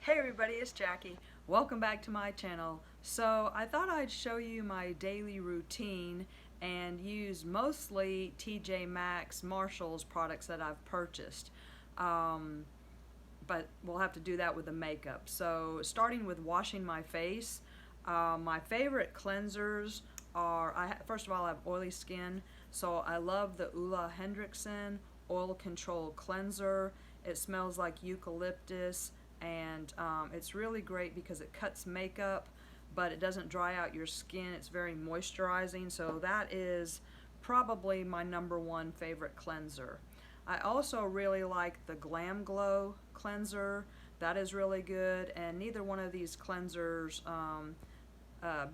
Hey everybody, it's Jackie. Welcome back to my channel. So I thought I'd show you my daily routine and use mostly TJ Maxx Marshalls products that I've purchased. But we'll have to do that with the makeup. So starting with washing my face, my favorite cleansers are, first of all, I have oily skin, so I love the HENREKSEN Oil Control Cleanser. It smells like eucalyptus, and it's really great because it cuts makeup, but it doesn't dry out your skin. It's very moisturizing, so that is probably my #1 favorite cleanser. I also really like the GLAMGLOW cleanser. That is really good, and neither one of these cleansers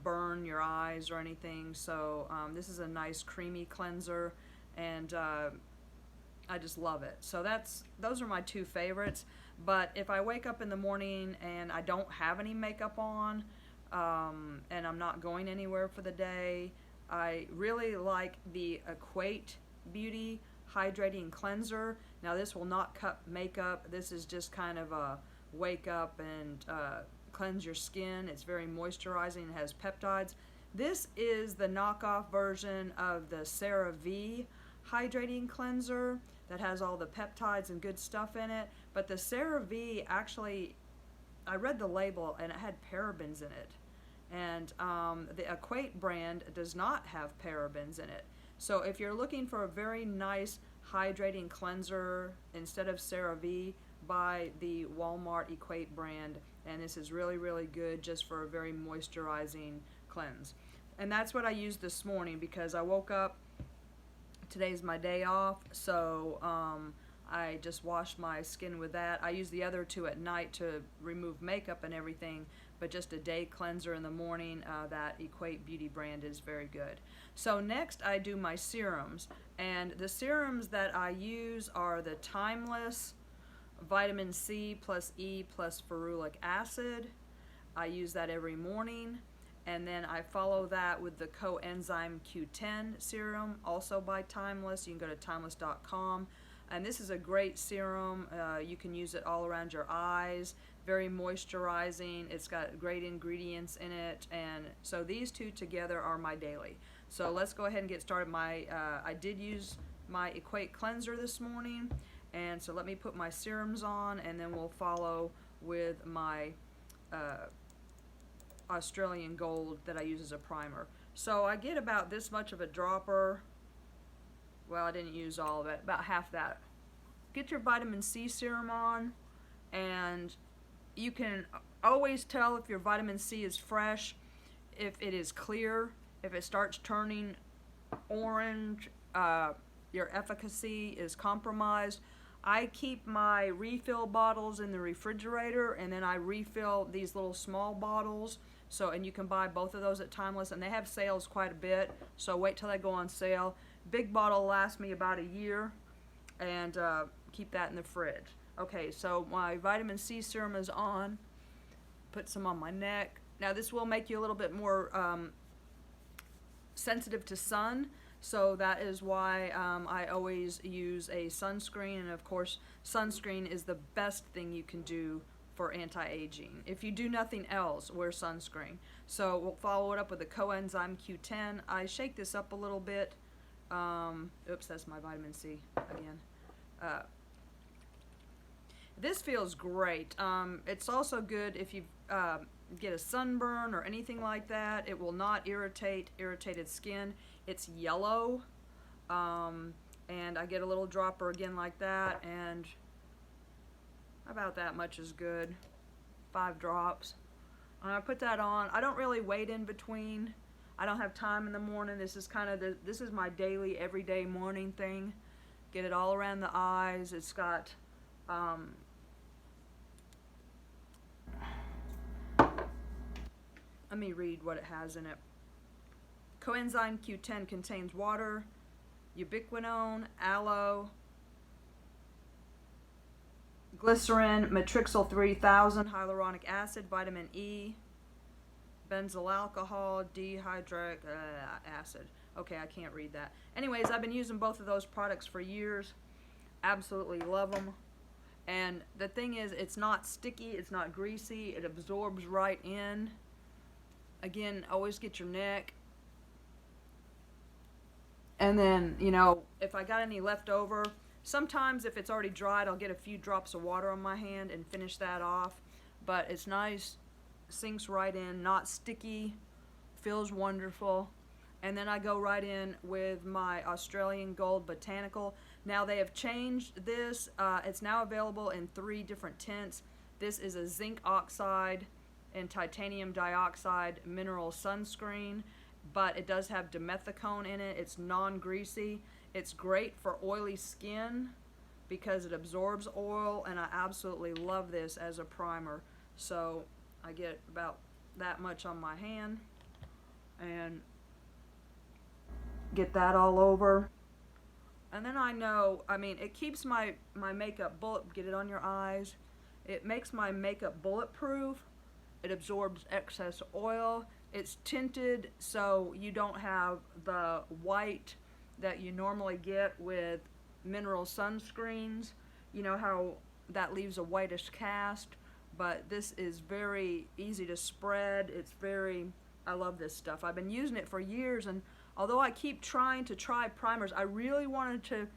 burn your eyes or anything, so this is a nice creamy cleanser, and I just love it. So those are my two favorites. But if I wake up in the morning and I don't have any makeup on, and I'm not going anywhere for the day, I really like the EQUATE Beauty Hydrating Cleanser. Now this will not cut makeup. This is just kind of a wake up and cleanse your skin. It's very moisturizing. It has peptides. This is the knockoff version of the CeraVe Hydrating Cleanser that has all the peptides and good stuff in it. But the CeraVe, actually, I read the label and it had parabens in it. And the EQUATE brand does not have parabens in it. So if you're looking for a very nice hydrating cleanser instead of CeraVe, buy the Walmart EQUATE brand. And this is really, really good just for a very moisturizing cleanse. And that's what I used this morning because I woke up. Today's my day off, so I just washed my skin with that. I use the other two at night to remove makeup and everything, but just a day cleanser in the morning. That EQUATE Beauty brand is very good. So next I do my serums, and the serums that I use are the Timeless Vitamin C plus E plus Ferulic acid. I use that every morning. And then I follow that with the Coenzyme Q10 serum, also by Timeless. You can go to timeless.com. And this is a great serum. You can use it all around your eyes. Very moisturizing. It's got great ingredients in it. And so these two together are my daily. So let's go ahead and get started. I did use my EQUATE cleanser this morning. And so let me put my serums on, and then we'll follow with my Australian Gold that I use as a primer. So I get about this much of a dropper. Well, I didn't use all of it, about half that. Get your vitamin C serum on, and you can always tell if your vitamin C is fresh, if it is clear. If it starts turning orange, your efficacy is compromised. I keep my refill bottles in the refrigerator, and then I refill these little small bottles. So, and you can buy both of those at Timeless, and they have sales quite a bit, so wait till they go on sale. Big bottle lasts me about a year, and keep that in the fridge. Okay, so my vitamin C serum is on. Put some on my neck. Now this will make you a little bit more sensitive to sun, so that is why I always use a sunscreen, and of course sunscreen is the best thing you can do for anti-aging. If you do nothing else, wear sunscreen. So we'll follow it up with the Coenzyme Q10. I shake this up a little bit. Oops, that's my vitamin C again. This feels great. It's also good if you get a sunburn or anything like that. It will not irritate irritated skin. It's yellow, and I get a little dropper again like that, and about that much is good. 5 drops. And I put that on. I don't really wait in between. I don't have time in the morning. This is kind of this is my daily, everyday morning thing. Get it all around the eyes. It's got let me read what it has in it. Coenzyme Q10 contains water, ubiquinone, aloe, glycerin, matrixyl 3000, hyaluronic acid, vitamin E, benzyl alcohol, dihydric acid. Okay, I can't read that. Anyways, I've been using both of those products for years. Absolutely love them. And the thing is, it's not sticky, it's not greasy, it absorbs right in. Again, always get your neck. And then, you know, if I got any left over, sometimes if it's already dried, I'll get a few drops of water on my hand and finish that off. But it's nice, sinks right in, not sticky, feels wonderful. And then I go right in with my Australian Gold Botanical. Now they have changed this. It's now available in 3 different tints. This is a zinc oxide and titanium dioxide mineral sunscreen, but it does have dimethicone in it. It's non-greasy. It's great for oily skin because it absorbs oil, and I absolutely love this as a primer. So I get about that much on my hand and get that all over. And then I know, I mean, it keeps my makeup get it on your eyes. It makes my makeup bulletproof. It absorbs excess oil. It's tinted, so you don't have the white that you normally get with mineral sunscreens. You know how that leaves a whitish cast, but this is very easy to spread. It's very, I love this stuff. I've been using it for years, and although I keep trying to try primers, I really wanted to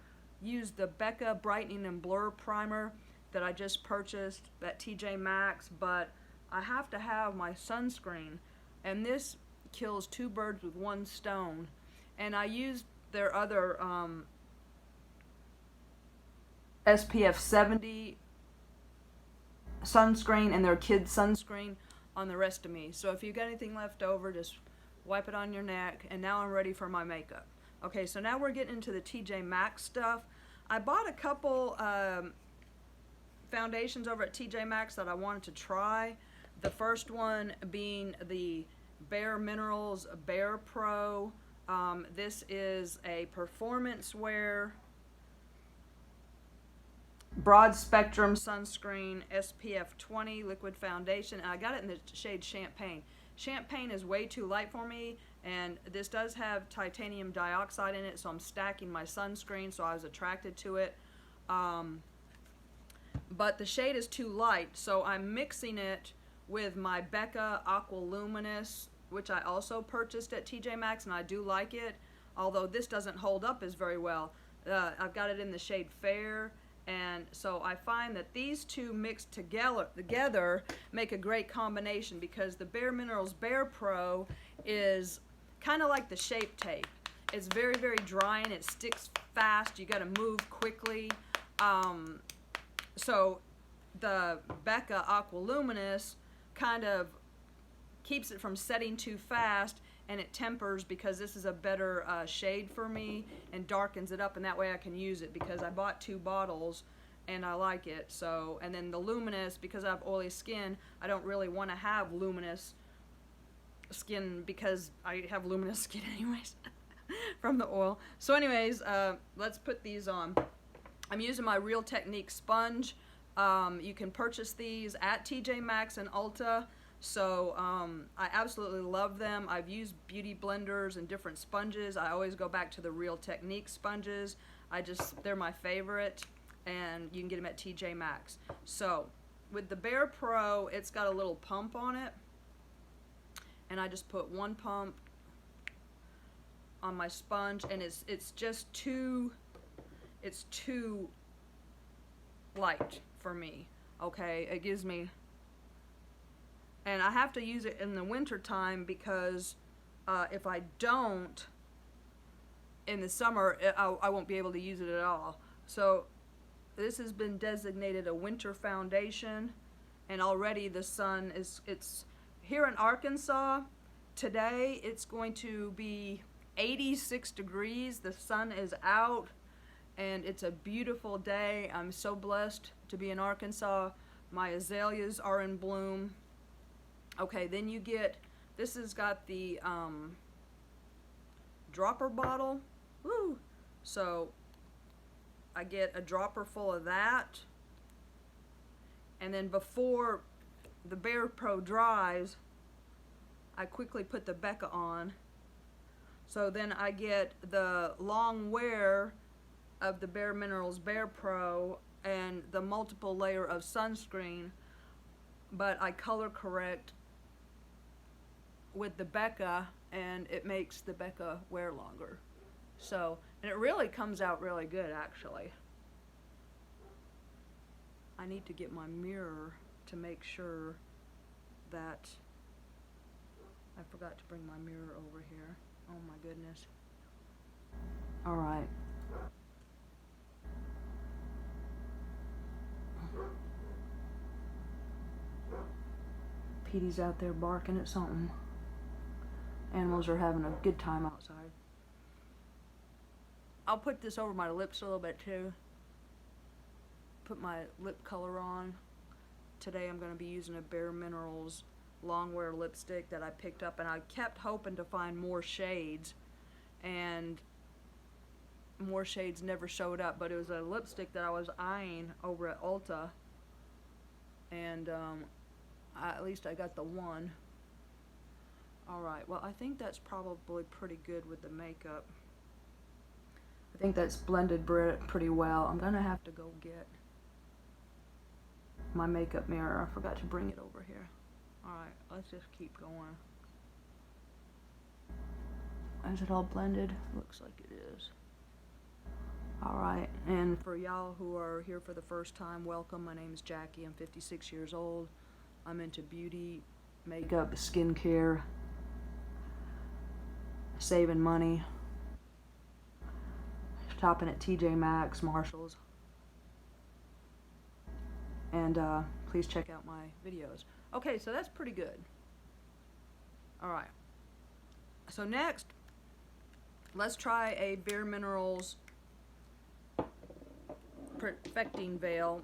use the BECCA Brightening and Blur Primer that I just purchased at TJ Maxx, but I have to have my sunscreen, and this kills 2 birds with 1 stone. And I used their other SPF 70 sunscreen and their kids sunscreen on the rest of me. So if you got anything left over, just wipe it on your neck. And now I'm ready for my makeup. Okay, so now we're getting into the TJ Maxx stuff. I bought a couple foundations over at TJ Maxx that I wanted to try. The first one being the Bare Minerals BarePro. This is a performance wear broad spectrum sunscreen, SPF 20 liquid foundation, and I got it in the shade Champagne. Champagne is way too light for me, and this does have titanium dioxide in it, so I'm stacking my sunscreen, so I was attracted to it. But the shade is too light, so I'm mixing it with my BECCA Aqua Luminous, which I also purchased at TJ Maxx, and I do like it, although this doesn't hold up as very well. I've got it in the shade Fair, and so I find that these two mixed together make a great combination, because the Bare Minerals BarePro is kind of like the Shape Tape. It's very, very dry and it sticks fast. You got to move quickly. So the BECCA Aqua Luminous kind of keeps it from setting too fast, and it tempers, because this is a better shade for me, and darkens it up, and that way I can use it, because I bought 2 bottles and I like it. So, and then the Luminous, because I have oily skin, I don't really want to have luminous skin, because I have luminous skin anyways from the oil. So anyways, let's put these on. I'm using my Real Technique sponge. You can purchase these at TJ Maxx and Ulta. So I absolutely love them. I've used beauty blenders and different sponges. I always go back to the Real Technique sponges. They're my favorite, and you can get them at TJ Maxx. So with the BarePro, it's got a little pump on it, and I just put 1 pump on my sponge, and it's just too light for me. Okay, it gives me, and I have to use it in the winter time, because if I don't in the summer, I won't be able to use it at all. So this has been designated a winter foundation, and already the sun it's here in Arkansas today. It's going to be 86 degrees. The sun is out, and it's a beautiful day. I'm so blessed to be in Arkansas. My azaleas are in bloom. Okay, then you get, this has got the dropper bottle. Woo! So I get a dropper full of that, and then before the BarePro dries, I quickly put the BECCA on. So then I get the long wear of the Bare Minerals BarePro, and the multiple layer of sunscreen, but I color correct with the BECCA, and it makes the BECCA wear longer. So, and it really comes out really good, actually. I need to get my mirror to make sure that I forgot to bring my mirror over here. Oh my goodness. All right. Petey's out there barking at something. Animals are having a good time outside. I'll put this over my lips a little bit too. Put my lip color on. Today I'm going to be using a Bare Minerals longwear lipstick that I picked up, and I kept hoping to find more shades, and more shades never showed up, but it was a lipstick that I was eyeing over at Ulta, and at least I got the one. Alright, well I think that's probably pretty good with the makeup. I think that's blended pretty well. I'm gonna have to go get my makeup mirror. I forgot to bring it over here. Alright, let's just keep going. Is it all blended? Looks like it is. Alright, and for y'all who are here for the first time, welcome. My name is Jackie. I'm 56 years old. I'm into beauty, makeup, skincare, saving money, shopping at TJ Maxx, Marshalls, and please check out my videos. Okay, so that's pretty good. Alright, so next, let's try a Bare Minerals Perfecting Veil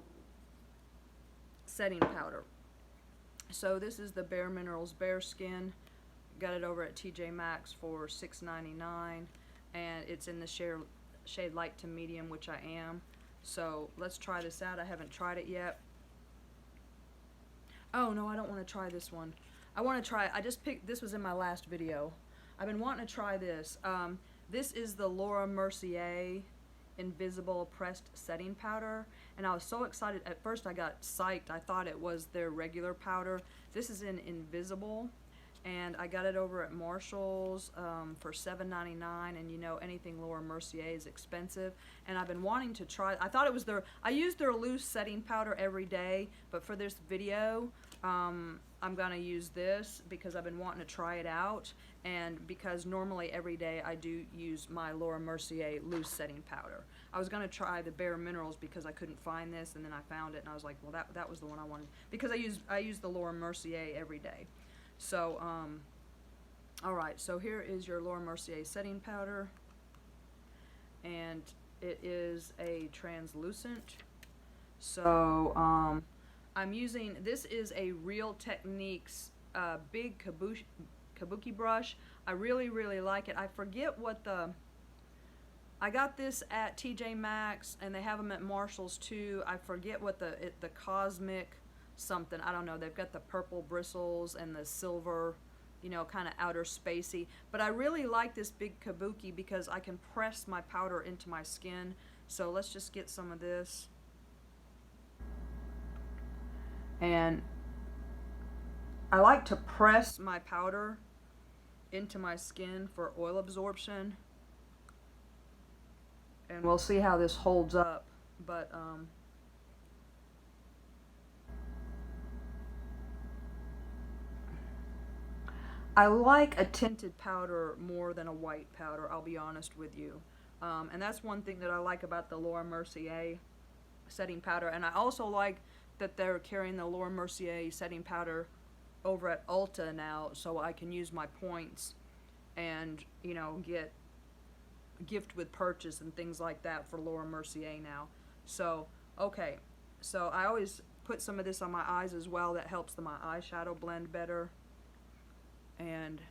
setting powder. So this is the Bare Minerals Bare Skin. Got it over at TJ Maxx for $6.99, and it's in the shade light to medium, which I am. So let's try this out. I haven't tried it yet. Oh no, I don't want to try this one. I want to try, I just picked, this was in my last video. I've been wanting to try this. This is the Laura Mercier Invisible Pressed Setting Powder, and I was so excited. At first I got psyched. I thought it was their regular powder. This is in Invisible, and I got it over at Marshalls for $7.99, and you know anything Laura Mercier is expensive, and I've been wanting to try. I thought it was their, I use their loose setting powder every day, but for this video I'm gonna use this because I've been wanting to try it out, and because normally every day I do use my Laura Mercier loose setting powder. I was gonna try the Bare Minerals because I couldn't find this, and then I found it, and I was like, well, that was the one I wanted, because I use the Laura Mercier every day. So alright, so here is your Laura Mercier setting powder, and it is a translucent. So I'm using, this is a Real Techniques big Kabuki brush. I really like it. I forget what the, I got this at TJ Maxx, and they have them at Marshalls too. I forget what the Cosmic something, I don't know. They've got the purple bristles and the silver, you know, kind of outer spacey. But I really like this big Kabuki because I can press my powder into my skin. So let's just get some of this. And I like to press my powder into my skin for oil absorption. And we'll see how this holds up. But I like a tinted powder more than a white powder, I'll be honest with you. And that's one thing that I like about the Laura Mercier setting powder. And I also like that they're carrying the Laura Mercier setting powder over at Ulta now, so I can use my points and, you know, get gift with purchase and things like that for Laura Mercier now. So, okay. So I always put some of this on my eyes as well. That helps my eyeshadow blend better. And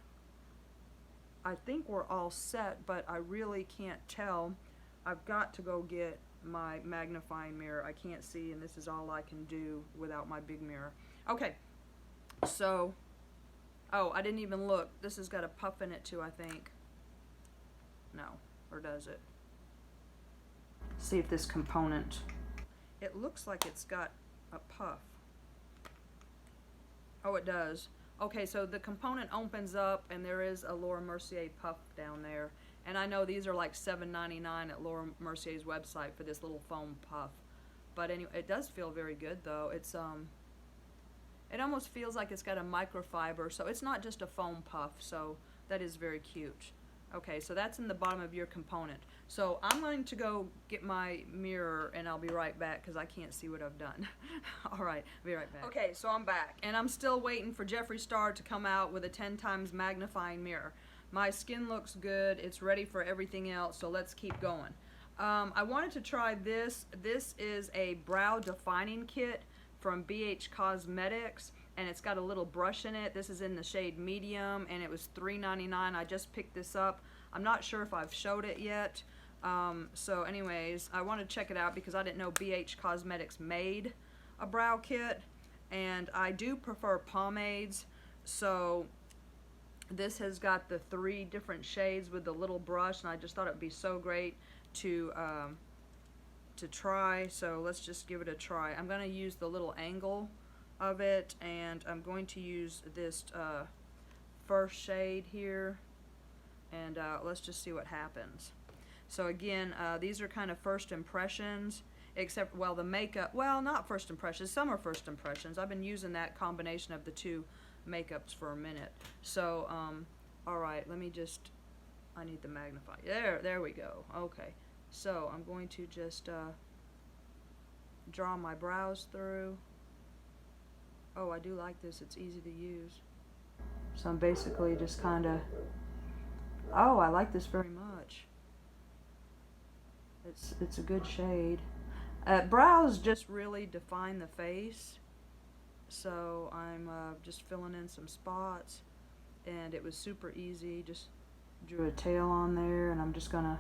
I think we're all set, but I really can't tell. I've got to go get my magnifying mirror. I can't see, and this is all I can do without my big mirror. Okay, so, oh, I didn't even look. This has got a puff in it too, I think. No, or does it? See if this component It looks like it's got a puff. Oh, it does. Okay, so the component opens up and there is a Laura Mercier puff down there. And I know these are like $7.99 at Laura Mercier's website for this little foam puff. But anyway, it does feel very good though. It's it almost feels like it's got a microfiber, so it's not just a foam puff, so that is very cute. Okay, so that's in the bottom of your component. So I'm going to go get my mirror and I'll be right back because I can't see what I've done. All right, I'll be right back. Okay, so I'm back and I'm still waiting for Jeffree Star to come out with a 10 times magnifying mirror. My skin looks good, it's ready for everything else, so let's keep going. I wanted to try this. This is a brow defining kit from BH Cosmetics, and it's got a little brush in it. This is in the shade medium, and it was $3.99. I just picked this up. I'm not sure if I've showed it yet. So anyways, I want to check it out because I didn't know BH Cosmetics made a brow kit, and I do prefer pomades, so this has got the 3 different shades with the little brush, and I just thought it would be so great to try. So let's just give it a try. I'm going to use the little angle of it, and I'm going to use this first shade here, and let's just see what happens. So again, these are kind of first impressions, except, well, the makeup, well, not first impressions, some are first impressions. I've been using that combination of the 2 makeups for a minute. So alright, let me just, I need the magnifier. There we go. Okay, so I'm going to just draw my brows through. Oh, I do like this. It's easy to use. So I'm basically just kind of, oh, I like this very much. It's a good shade. Brows just really define the face. So I'm just filling in some spots, and it was super easy. Just drew a tail on there, and I'm just gonna,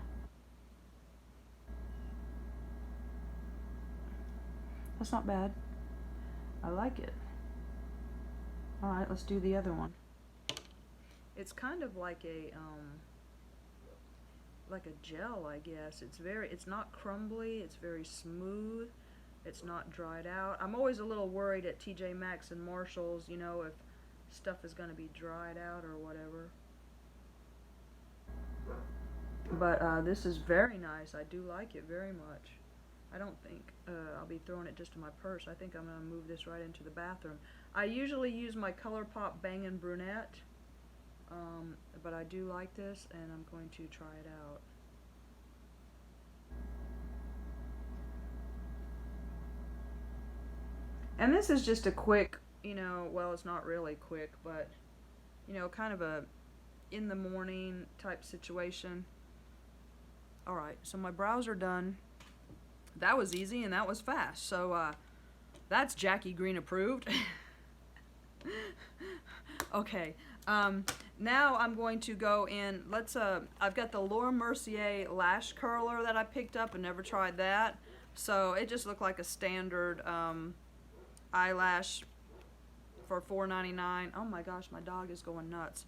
that's not bad. I like it. Alright, let's do the other one. It's kind of like a gel, I guess. It's not crumbly, it's very smooth. It's not dried out. I'm always a little worried at TJ Maxx and Marshalls, you know, if stuff is going to be dried out or whatever. But this is very nice. I do like it very much. I don't think I'll be throwing it just in my purse. I think I'm going to move this right into the bathroom. I usually use my ColourPop Bangin' Brunette, but I do like this, and I'm going to try it out. And this is just a quick, you know, well, it's not really quick, but, you know, kind of a in the morning type situation. Alright, so my brows are done. That was easy and that was fast. So, that's Jackie Greene approved. Okay, now I'm going to go in, I've got the Laura Mercier lash curler that I picked up and never tried that. So it just looked like a standard eyelash for $4.99. Oh my gosh, my dog is going nuts.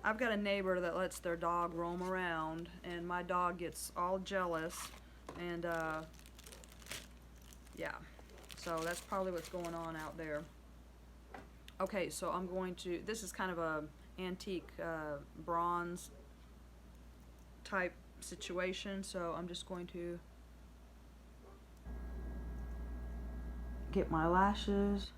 I've got a neighbor that lets their dog roam around, and my dog gets all jealous, and yeah, so that's probably what's going on out there. Okay, so I'm going to, this is kind of a antique bronze type situation, so I'm just going to get my lashes,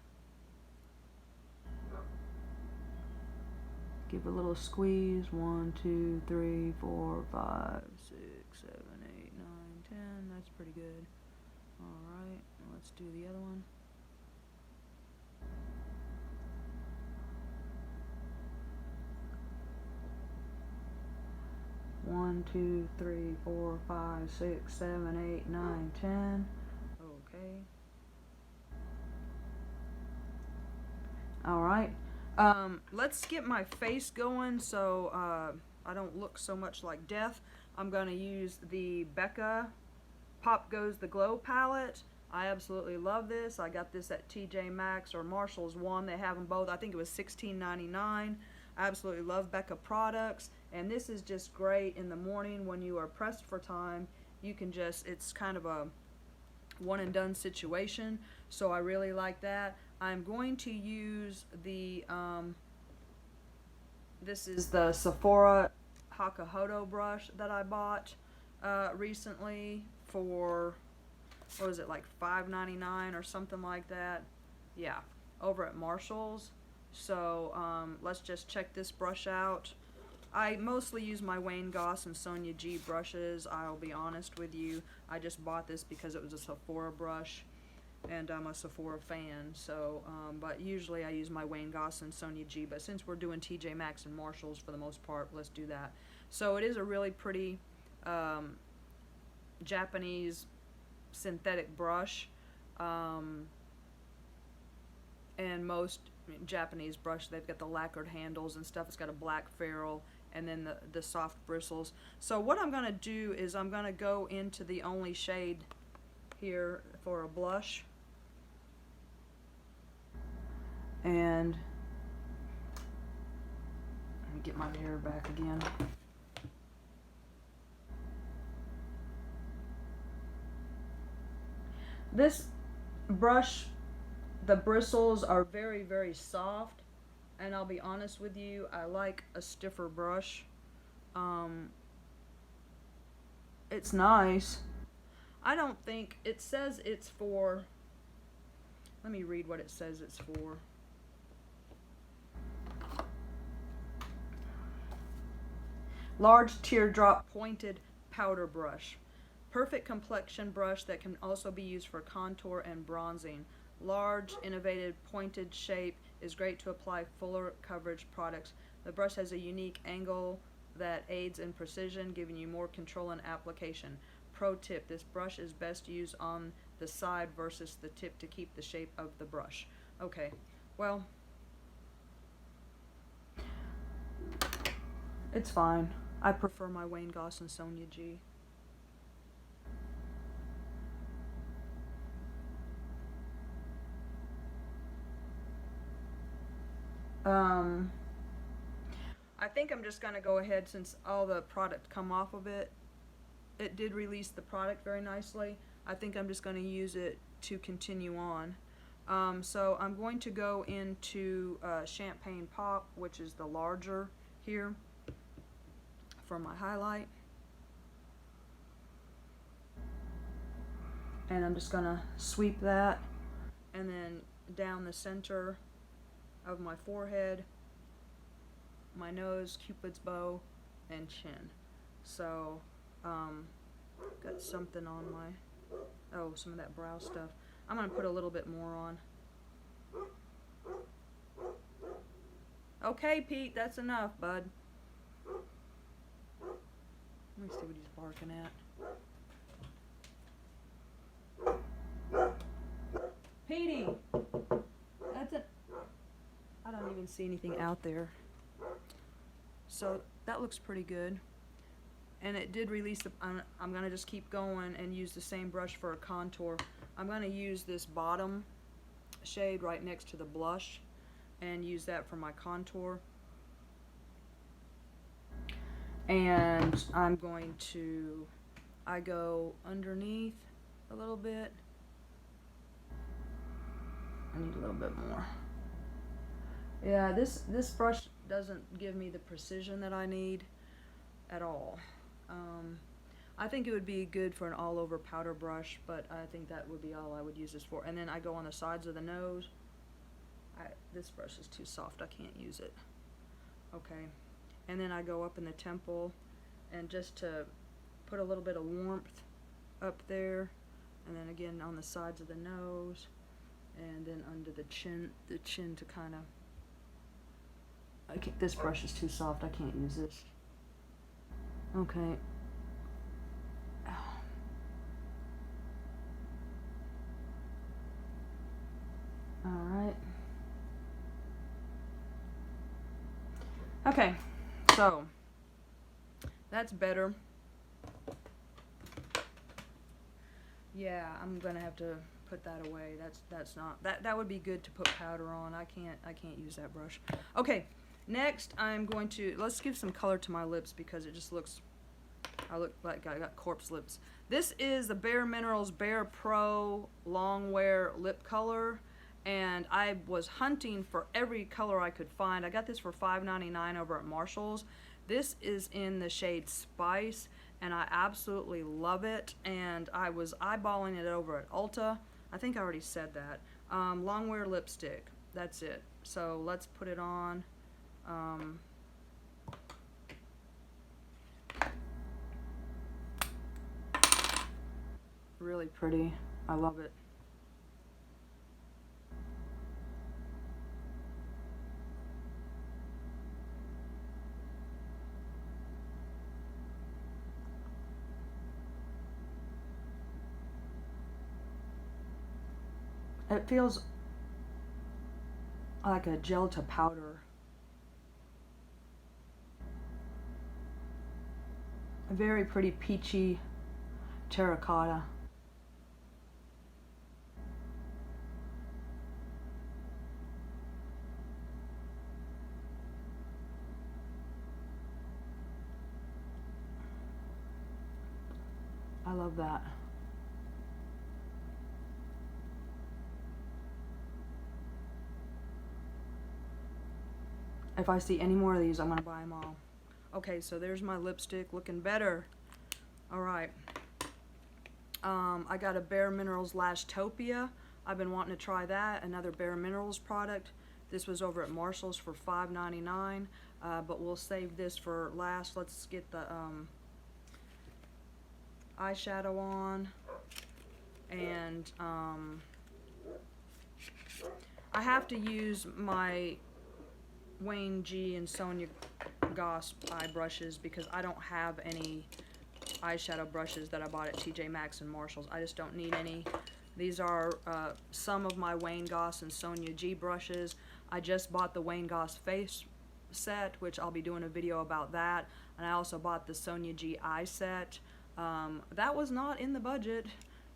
give a little squeeze, 1, 2, 3, 4, 5, 6, 7, 8, 9, 10, that's pretty good. Alright, let's do the other one. One, 2, 3, 4, 5, 6, 7, 8, 9, 10. Okay. Alright. Let's get my face going so I don't look so much like death. I'm going to use the BECCA Pop Goes the Glow palette. I absolutely love this. I got this at TJ Maxx or Marshall's one. They have them both. I think it was $16.99. I absolutely love BECCA products. And this is just great in the morning when you are pressed for time. You can just, it's kind of a one and done situation, so I really like that. I'm going to use the, this is the SEPHORA HAKUHO-DO brush that I bought recently for, what was it, like $5.99 or something like that? Yeah, over at Marshall's. So let's just check this brush out. I mostly use my Wayne Goss and Sonia G brushes, I'll be honest with you. I just bought this because it was a Sephora brush, and I'm a Sephora fan, so, but usually I use my Wayne Goss and Sonia G, but since we're doing TJ Maxx and Marshalls for the most part, let's do that. So it is a really pretty Japanese synthetic brush, and most Japanese brush, they've got the lacquered handles and stuff. It's got a black ferrule and then the soft bristles. So what I'm going to do is I'm going to go into the only shade here for a blush, and let me get my hair back again. This brush, the bristles are very, very soft, and I'll be honest with you, I like a stiffer brush. It's nice. I don't think, it says it's for, let me read what it says it's for. Large teardrop pointed powder brush. Perfect complexion brush that can also be used for contour and bronzing. Large, innovative, pointed shape is great to apply fuller coverage products. The brush has a unique angle that aids in precision, giving you more control in application. Pro tip, this brush is best used on the side versus the tip to keep the shape of the brush. Okay, well, it's fine. I prefer my Wayne Goss and Sonia G. I think I'm just going to go ahead, since all the product come off of it. It did release the product very nicely. I think I'm just going to use it to continue on. So I'm going to go into Champagne Pop, which is the larger here, for my highlight. And I'm just going to sweep that, and then down the center of my forehead, my nose, Cupid's bow, and chin. So, got something on my, oh, some of that brow stuff. I'm going to put a little bit more on. Okay, Pete, that's enough, bud. Let me see what he's barking at. Petey! That's it. I don't even see anything out there. So that looks pretty good. And it did release the, I'm going to just keep going and use the same brush for a contour. I'm going to use this bottom shade right next to the blush and use that for my contour. And I'm going to, I go underneath a little bit. I need a little bit more. Yeah, this brush doesn't give me the precision that I need at all. I think it would be good for an all-over powder brush, but I think that would be all I would use this for. And then I go on the sides of the nose. This brush is too soft, I can't use it. Okay, and then I go up in the temple, and just to put a little bit of warmth up there, and then again on the sides of the nose, and then under the chin to kind of, this brush is too soft, I can't use this. Okay. Alright. Okay, so that's better. Yeah, I'm gonna have to put that away. That's not, that would be good to put powder on. I can't use that brush. Okay, next I'm going to, let's give some color to my lips because it just looks, I look like I got corpse lips. This is the Bare Minerals BarePro Longwear Lip Color, and I was hunting for every color I could find. I got this for $5.99 over at Marshall's. This is in the shade Spice, and I absolutely love it, and I was eyeballing it over at Ulta. I think I already said that. Longwear lipstick, that's it. So let's put it on. Really pretty. I love it. It feels like a gel to powder. A very pretty peachy terracotta. I love that. If I see any more of these, I'm gonna buy them all. Okay, so there's my lipstick looking better. All right. I got a Bare Minerals Lashtopia. I've been wanting to try that. Another Bare Minerals product. This was over at Marshall's for $5.99, but we'll save this for last. Let's get the eyeshadow on, and I have to use my Wayne G and Sonia Goss eye brushes because I don't have any eyeshadow brushes that I bought at TJ Maxx and Marshall's. I just don't need any. These are some of my Wayne Goss and Sonia G brushes. I just bought the Wayne Goss face set, which I'll be doing a video about that, and I also bought the Sonia G eye set. That was not in the budget,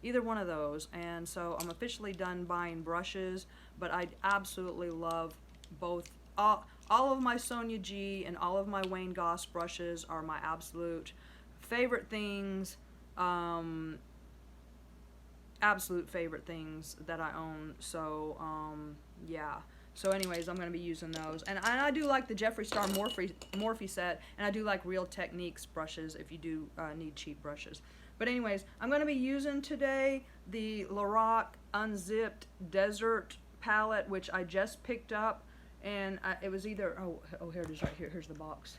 either one of those, and so I'm officially done buying brushes, but I absolutely love both. All of my Sonia G and all of my Wayne Goss brushes are my absolute favorite things, absolute favorite things that I own. So yeah. So anyways, I'm going to be using those. And I do like the Jeffree Star Morphe set, and I do like Real Techniques brushes if you do need cheap brushes. But anyways, I'm going to be using today the Lorac Unzipped Desert palette, which I just picked up. And it was either, oh, here it is right here. Here's the box.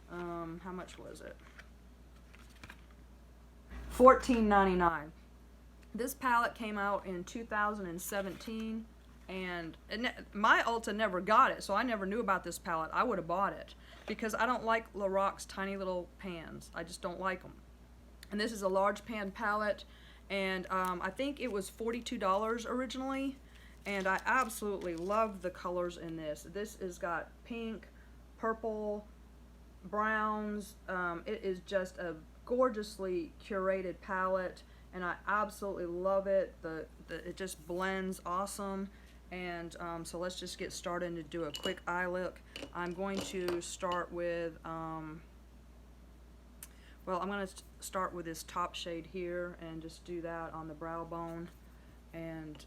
How much was it? $14.99. This palette came out in 2017, and my Ulta never got it, so I never knew about this palette. I would have bought it because I don't like Lorac's tiny little pans. I just don't like them. And this is a large pan palette, and I think it was $42 originally. And I absolutely love the colors in this. This has got pink, purple, browns. It is just a gorgeously curated palette, and I absolutely love it. It just blends awesome. And so let's just get started to do a quick eye look. I'm going to start with, well, I'm going to start with this top shade here and just do that on the brow bone. And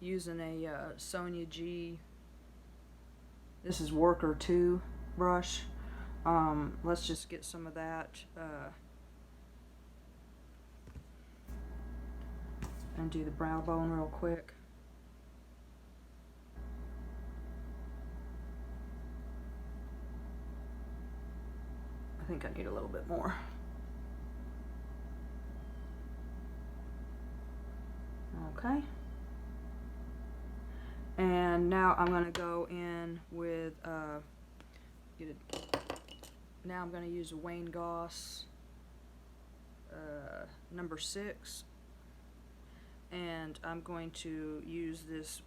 using a Sonia G, this is Worker 2 brush. Let's just get some of that and do the brow bone real quick. I think I need a little bit more. Okay. And now I'm going to go in with, now I'm going to use a Wayne Goss number 6. And I'm going to use this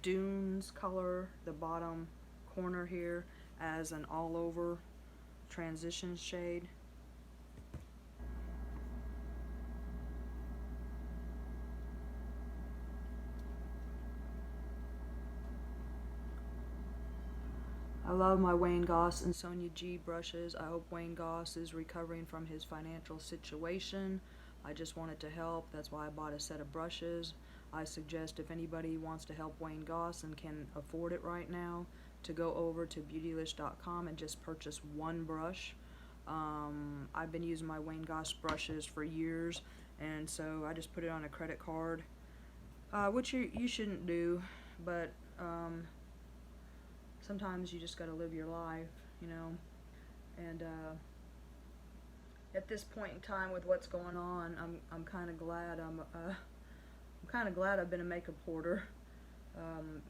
Dunes color, the bottom corner here, as an all over transition shade. I love my Wayne Goss and Sonia G brushes. I hope Wayne Goss is recovering from his financial situation. I just wanted to help. That's why I bought a set of brushes. I suggest if anybody wants to help Wayne Goss and can afford it right now, to go over to beautylish.com and just purchase one brush. I've been using my Wayne Goss brushes for years, and so I just put it on a credit card, which you shouldn't do, but sometimes you just gotta live your life, you know. And at this point in time with what's going on, I'm kind of glad I've been a makeup hoarder,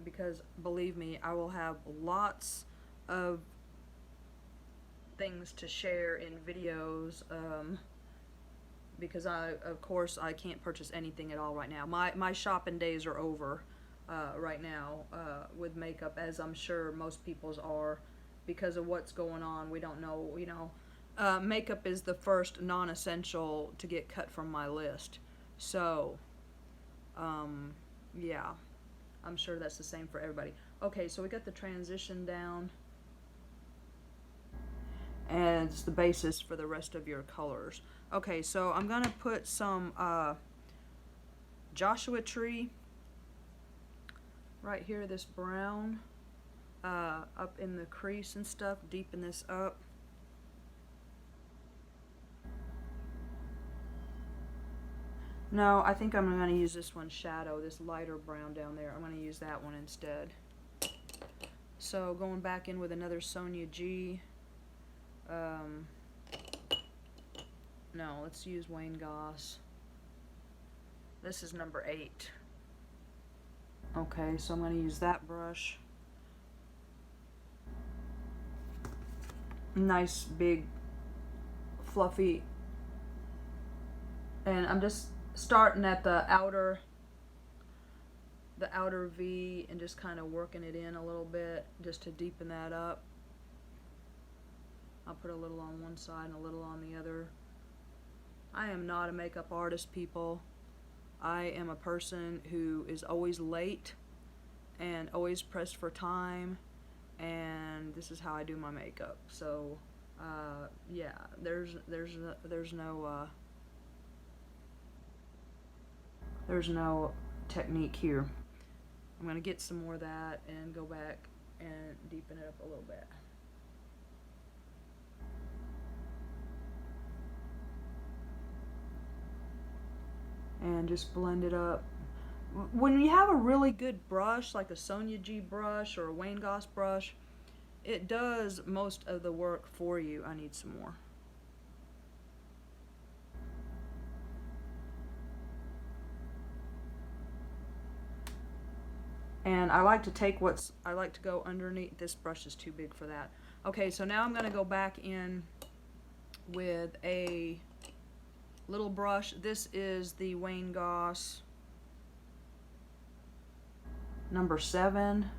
because believe me, I will have lots of things to share in videos, because of course I can't purchase anything at all right now. My shopping days are over right now with makeup, as I'm sure most people's are, because of what's going on. We don't know, you know. Makeup is the first non-essential to get cut from my list. So, yeah, I'm sure that's the same for everybody. Okay, so we got the transition down, and it's the basis for the rest of your colors. Okay, so I'm gonna put some Joshua Tree right here, this brown, up in the crease and stuff, deepen this up. No, I think I'm going to use this one shadow, this lighter brown down there. I'm going to use that one instead. So going back in with another Sonia G. No, let's use Wayne Goss. This is number 8. Okay, so I'm going to use that brush. Nice, big, fluffy. And I'm just starting at the outer V and just kind of working it in a little bit just to deepen that up. I'll put a little on one side and a little on the other. I am not a makeup artist, people. I am a person who is always late and always pressed for time, and this is how I do my makeup. So yeah, there's no technique here. I'm going to get some more of that and go back and deepen it up a little bit. And just blend it up. When you have a really good brush, like a Sonia G brush or a Wayne Goss brush, it does most of the work for you. I need some more. And I like to take I like to go underneath. This brush is too big for that. Okay, so now I'm going to go back in with a little brush. This is the Wayne Goss number 7.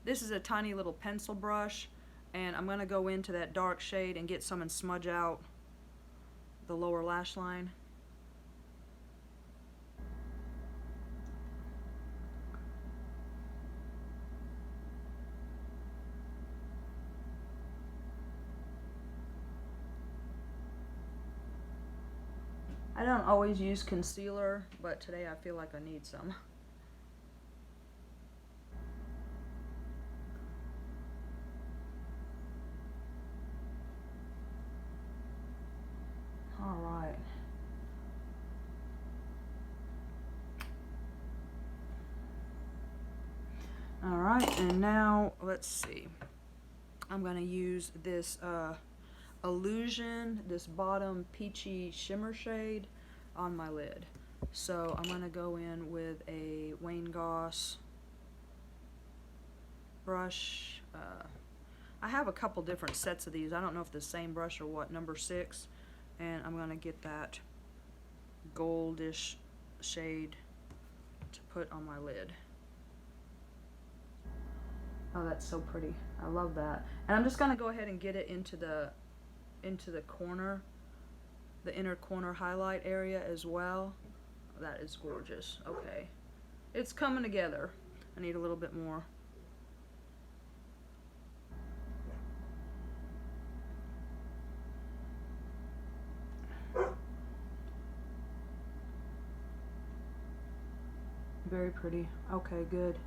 This is a tiny little pencil brush, and I'm going to go into that dark shade and get some and smudge out the lower lash line. I don't always use concealer, but today I feel like I need some. All right. All right, and now let's see. I'm going to use this Illusion, this bottom peachy shimmer shade on my lid. So I'm going to go in with a Wayne Goss brush. I have a couple different sets of these. I don't know if the same brush or what, number 6. And I'm going to get that goldish shade to put on my lid. Oh, that's so pretty. I love that. And I'm just going to go ahead and get it into the corner, the inner corner highlight area as well. That is gorgeous. Okay, it's coming together. I need a little bit more. Very pretty. Okay, good.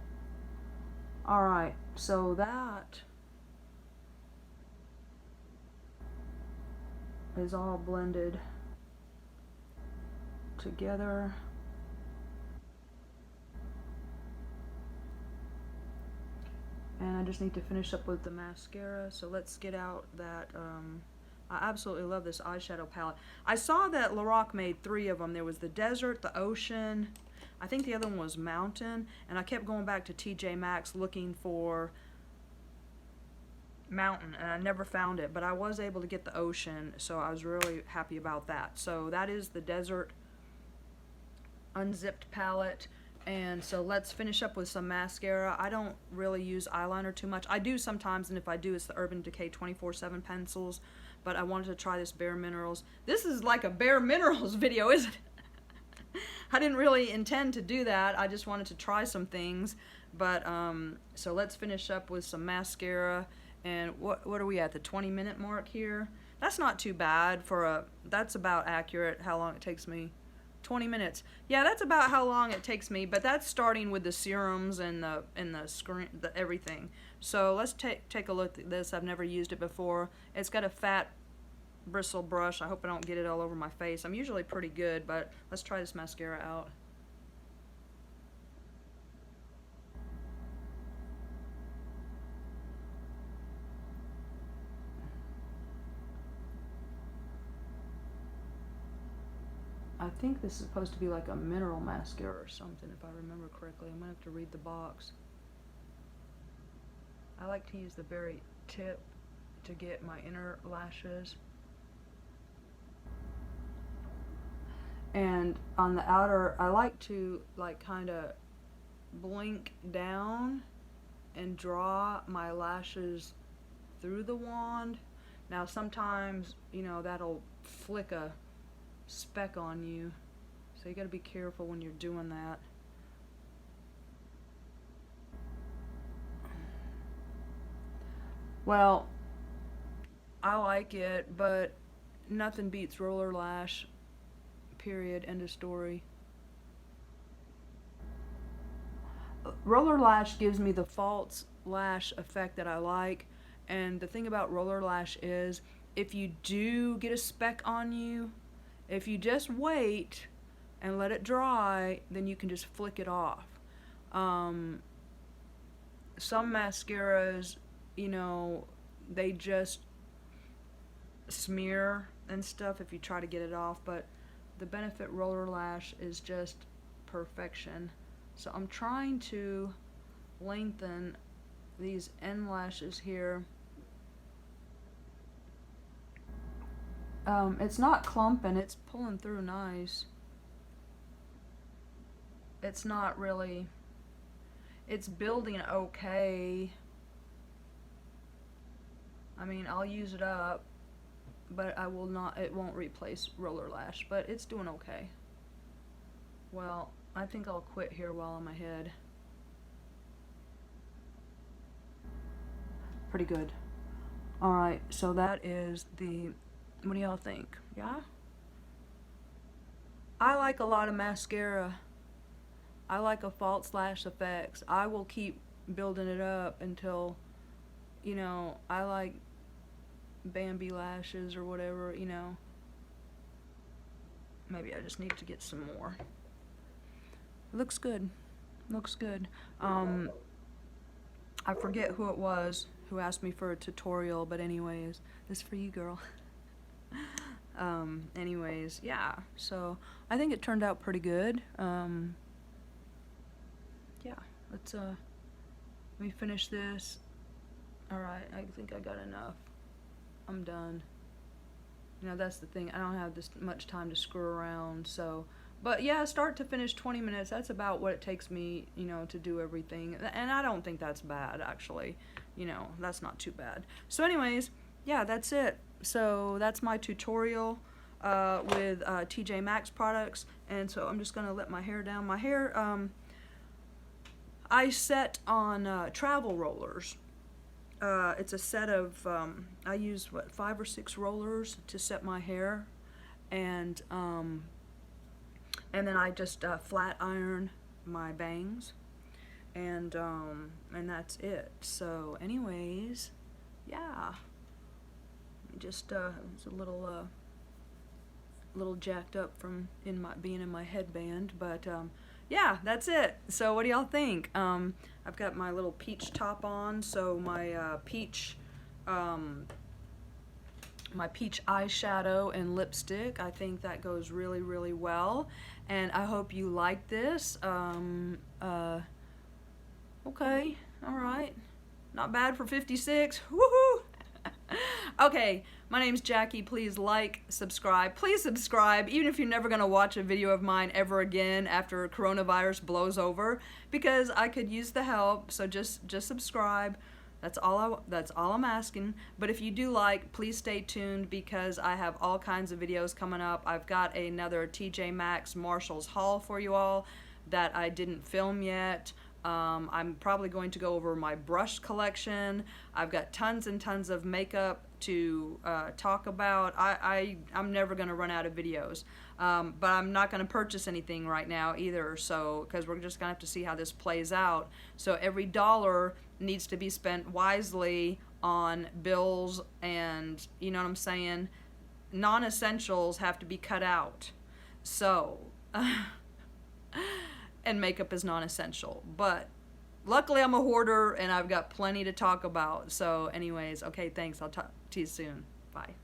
Alright, so that is all blended together. And I just need to finish up with the mascara. So let's get out that, I absolutely love this eyeshadow palette. I saw that Lorac made 3 of them. There was the Desert, the Ocean, I think the other one was Mountain, and I kept going back to TJ Maxx looking for Mountain, and I never found it, but I was able to get the Ocean, so I was really happy about that. So that is the Desert Unzipped palette. And so let's finish up with some mascara. I don't really use eyeliner too much. I do sometimes, and if I do, it's the Urban Decay 24/7 pencils. But I wanted to try this Bare Minerals. This is like a Bare Minerals video, isn't it? I didn't really intend to do that. I just wanted to try some things. But, so let's finish up with some mascara. And what are we at, the 20-minute mark here? That's not too bad for a, that's about accurate how long it takes me. 20 minutes. Yeah, that's about how long it takes me, but that's starting with the serums and the screen, the everything. So let's take a look at this. I've never used it before. It's got a fat bristle brush. I hope I don't get it all over my face. I'm usually pretty good, but let's try this mascara out. I think this is supposed to be like a mineral mascara or something, if I remember correctly. I'm going to have to read the box. I like to use the very tip to get my inner lashes. And on the outer, I like to like kind of blink down and draw my lashes through the wand. Now sometimes, you know, that'll flick a speck on you, so you got to be careful when you're doing that. Well, I like it, but nothing beats roller lash, period, end of story. Roller lash gives me the false lash effect that I like, and the thing about roller lash is if you do get a speck on you, if you just wait and let it dry, then you can just flick it off. Some mascaras, you know, they just smear and stuff if you try to get it off, but the Benefit Roller Lash is just perfection. So I'm trying to lengthen these end lashes here. It's not clumping, it's pulling through nice. It's not really, it's building okay. I mean, I'll use it up, but I will not, it won't replace roller lash, but it's doing okay. Well, I think I'll quit here while I'm ahead. Pretty good. Alright, so that is the, what do y'all think? Yeah? I like a lot of mascara. I like a false lash effects. I will keep building it up until, you know, I like Bambi lashes or whatever, you know. Maybe I just need to get some more. It looks good. Looks good. I forget who it was who asked me for a tutorial, but anyways, this is for you, girl. Anyways, yeah, so I think it turned out pretty good. Yeah, let's let me finish this. Alright, I think I got enough. I'm done. You know, that's the thing, I don't have this much time to screw around, so, but yeah, start to finish 20 minutes, that's about what it takes me, you know, to do everything, and I don't think that's bad, actually, you know, that's not too bad. So anyways, yeah, that's it. So that's my tutorial with TJ Maxx products, and so I'm just gonna let my hair down. My hair, I set on travel rollers. It's a set of, I use what, 5 or 6 rollers to set my hair, and then I just flat iron my bangs, and that's it. So anyways, yeah, just it's a little jacked up from being in my headband, but yeah, that's it. So what do y'all think? I've got my little peach top on, so my peach eyeshadow and lipstick, I think that goes really, really well, and I hope you like this. Okay, alright, not bad for 56, woohoo! Okay, my name's Jackie. Please like, subscribe. Please subscribe, even if you're never going to watch a video of mine ever again after coronavirus blows over, because I could use the help, so just subscribe. That's all I'm asking. But if you do like, please stay tuned, because I have all kinds of videos coming up. I've got another TJ Maxx Marshalls haul for you all that I didn't film yet. I'm probably going to go over my brush collection. I've got tons and tons of makeup to talk about. I'm never going to run out of videos, but I'm not going to purchase anything right now either, so because we're just going to have to see how this plays out. So every dollar needs to be spent wisely on bills, and you know what I'm saying, non-essentials have to be cut out. So and makeup is non-essential, but luckily I'm a hoarder and I've got plenty to talk about. So anyways, okay, thanks. I'll talk to you soon. Bye.